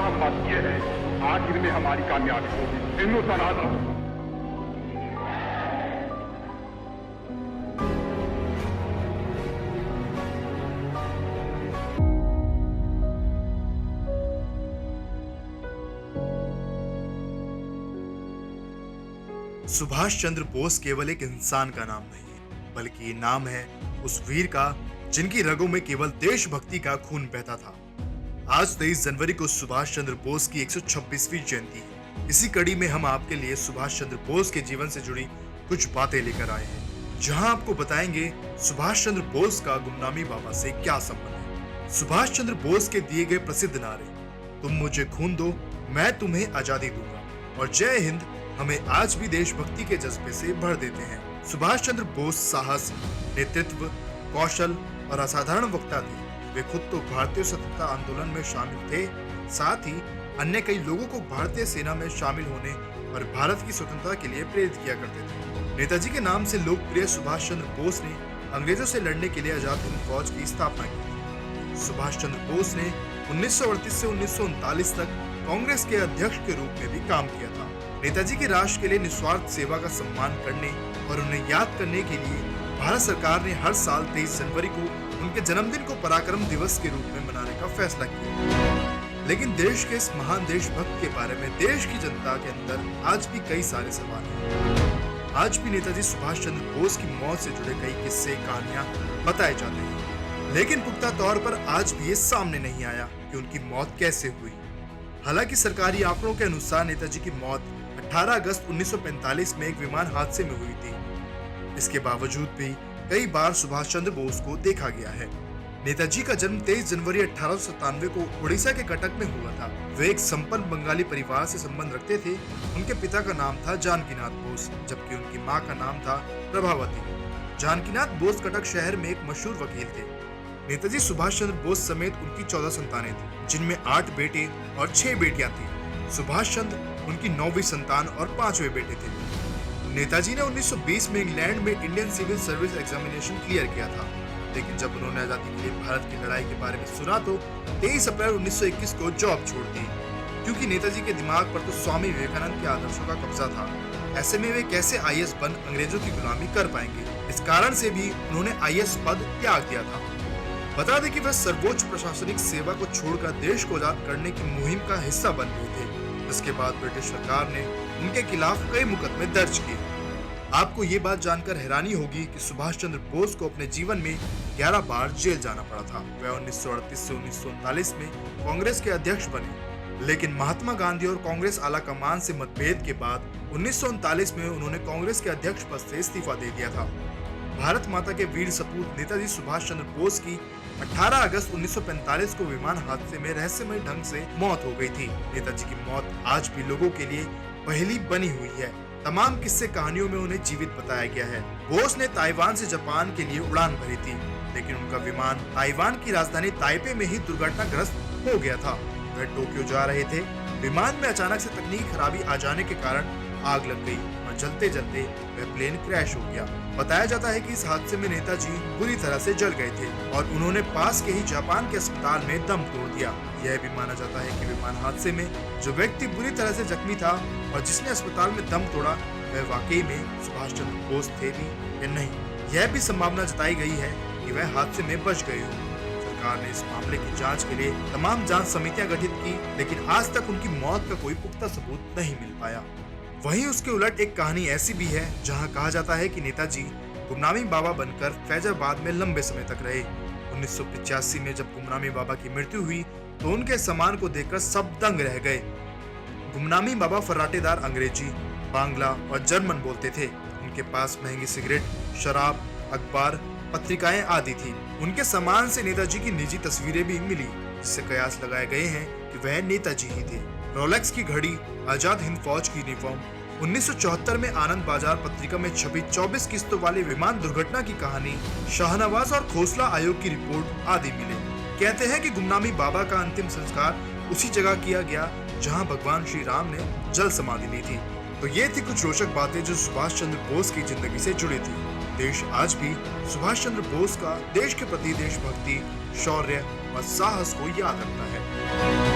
साफ बात यह है, आखिर में हमारी कामयाबी होगी। हिंदुस्तान आजाद। सुभाष चंद्र बोस केवल एक इंसान का नाम नहीं है, बल्कि ये नाम है उस वीर का जिनकी रगों में केवल देशभक्ति का खून बहता था। आज 23 जनवरी को सुभाष चंद्र बोस की 126वीं जयंती है। इसी कड़ी में हम आपके लिए सुभाष चंद्र बोस के जीवन से जुड़ी कुछ बातें लेकर आए हैं, जहां आपको बताएंगे सुभाष चंद्र बोस का गुमनामी बाबा से क्या संबंध है। सुभाष चंद्र बोस के दिए गए प्रसिद्ध नारे, तुम मुझे खून दो, मैं तुम्हें आजादी दूंगा, और जय हिंद हमें आज भी देशभक्ति के जज्बे से भर देते हैं। सुभाष चंद्र बोस साहस, नेतृत्व, कौशल और असाधारण वक्ता थे। वे खुद तो भारतीय स्वतंत्रता आंदोलन में शामिल थे, साथ ही अन्य कई लोगों को भारतीय सेना में शामिल होने और भारत की स्वतंत्रता के लिए प्रेरित किया करते थे। नेताजी के नाम से लोकप्रिय सुभाष चंद्र बोस ने अंग्रेजों से लड़ने के लिए आजाद हिंद फौज की स्थापना की। सुभाष चंद्र बोस ने 1938 से 1939 तक कांग्रेस के अध्यक्ष के रूप में भी काम किया था। नेताजी के राष्ट्र के लिए निस्वार्थ सेवा का सम्मान करने और उन्हें याद करने के लिए भारत सरकार ने हर साल 23 जनवरी को उनके जन्मदिन को पराक्रम दिवस के रूप में मनाने का फैसला किया। लेकिन देश के इस महान देशभक्त के बारे में देश की जनता के अंदर आज भी कई सारे सवाल हैं। आज भी नेताजी सुभाष चंद्र बोस की मौत से जुड़े कई किस्से, कहानियां बताए जाते हैं, लेकिन पुख्ता तौर पर आज भी ये सामने नहीं आया कि उनकी मौत कैसे हुई। हालांकि सरकारी आंकड़ों के अनुसार नेताजी की मौत 18 अगस्त 1945 में एक विमान हादसे में हुई थी। इसके बावजूद भी कई बार सुभाष चंद्र बोस को देखा गया है। नेताजी का जन्म 23 जनवरी 1897 को उड़ीसा के कटक में हुआ था। वे एक संपन्न बंगाली परिवार से संबंध रखते थे। उनके पिता का नाम था जानकीनाथ बोस, जबकि उनकी मां का नाम था प्रभावती। जानकीनाथ बोस कटक शहर में एक मशहूर वकील थे। नेताजी सुभाष चंद्र बोस समेत उनकी 14 संतानें थी, जिनमें 8 बेटे और 6 बेटियां थी। सुभाष चंद्र उनकी 9वीं संतान और 5वें बेटे थे। नेताजी ने 1920 में इंग्लैंड में Indian civil service examination clear किया था, लेकिन जब उन्होंने आजादी के लिए भारत की लड़ाई के बारे में सुना तो 23 अप्रैल 1921 को जॉब छोड़ दी, क्योंकि नेताजी के दिमाग पर तो स्वामी विवेकानंद के आदर्शों का कब्जा था। ऐसे में वे कैसे आईएएस बन अंग्रेजों की गुलामी कर पाएंगे। इस कारण से भी उन्होंने आईएएस पद त्याग दिया था। बता दें कि वह सर्वोच्च प्रशासनिक सेवा को छोड़कर देश को आजाद करने की मुहिम का हिस्सा बन गए थे। इसके बाद ब्रिटिश सरकार ने उनके खिलाफ कई मुकदमे दर्ज किए। आपको ये बात जानकर हैरानी होगी कि सुभाष चंद्र बोस को अपने जीवन में 11 बार जेल जाना पड़ा था। वह 1938 से 1939 में कांग्रेस के अध्यक्ष बने, लेकिन महात्मा गांधी और कांग्रेस आला कमान से मतभेद के बाद 1939 में उन्होंने कांग्रेस के अध्यक्ष पद से इस्तीफा दे दिया था। भारत माता के वीर सपूत नेताजी सुभाष चंद्र बोस की 18 अगस्त 1945 को विमान हादसे में रहस्यमय ढंग से मौत हो गई थी। नेताजी की मौत आज भी लोगों के लिए पहेली बनी हुई है। तमाम किस्से कहानियों में उन्हें जीवित बताया गया है। बोस ने ताइवान से जापान के लिए उड़ान भरी थी, लेकिन उनका विमान ताइवान की राजधानी ताइपे में ही दुर्घटनाग्रस्त हो गया था। वह टोक्यो जा रहे थे। विमान में अचानक से तकनीकी खराबी आ जाने के कारण आग लग गई और जलते जलते वह प्लेन क्रैश हो गया। बताया जाता है कि इस हादसे में नेताजी बुरी तरह से जल गए थे और उन्होंने पास के ही जापान के अस्पताल में दम तोड़ दिया। यह भी माना जाता है कि विमान हादसे में जो व्यक्ति बुरी तरह से जख्मी था और जिसने अस्पताल में दम तोड़ा, वह वाकई में सुभाष चंद्र बोस थे भी या नहीं। यह भी संभावना जताई गई है कि वह हादसे में बच गए हो। सरकार ने इस मामले की जांच के लिए तमाम जांच समितियां गठित की, लेकिन आज तक उनकी मौत का कोई पुख्ता सबूत नहीं मिल पाया। वहीं उसके उलट एक कहानी ऐसी भी है जहां कहा जाता है कि नेताजी गुमनामी बाबा बनकर फैजाबाद में लंबे समय तक रहे। 1985 में जब गुमनामी बाबा की मृत्यु हुई तो उनके सम्मान को देखकर सब दंग रह गए। गुमनामी बाबा फर्राटेदार अंग्रेजी, बांग्ला और जर्मन बोलते थे। उनके पास महंगी सिगरेट, शराब, अखबार, पत्रिकाएं आदि थी। उनके सम्मान से नेताजी की निजी तस्वीरें भी मिली, जिससे कयास लगाए गए हैं कि वह नेताजी ही थे। रोलेक्स की घड़ी, आजाद हिंद फौज की यूनिफॉर्म, 1974 में आनंद बाजार पत्रिका में छपी 24 किस्तों वाली विमान दुर्घटना की कहानी, शाहनवाज और खोसला आयोग की रिपोर्ट आदि मिले। कहते हैं कि गुमनामी बाबा का अंतिम संस्कार उसी जगह किया गया जहां भगवान श्री राम ने जल समाधि ली थी। तो ये थी कुछ रोचक बातें जो सुभाष चंद्र बोस की जिंदगी से जुड़ी थी। देश आज भी सुभाष चंद्र बोस का देश के प्रति देशभक्ति, शौर्य और साहस को याद रखता है।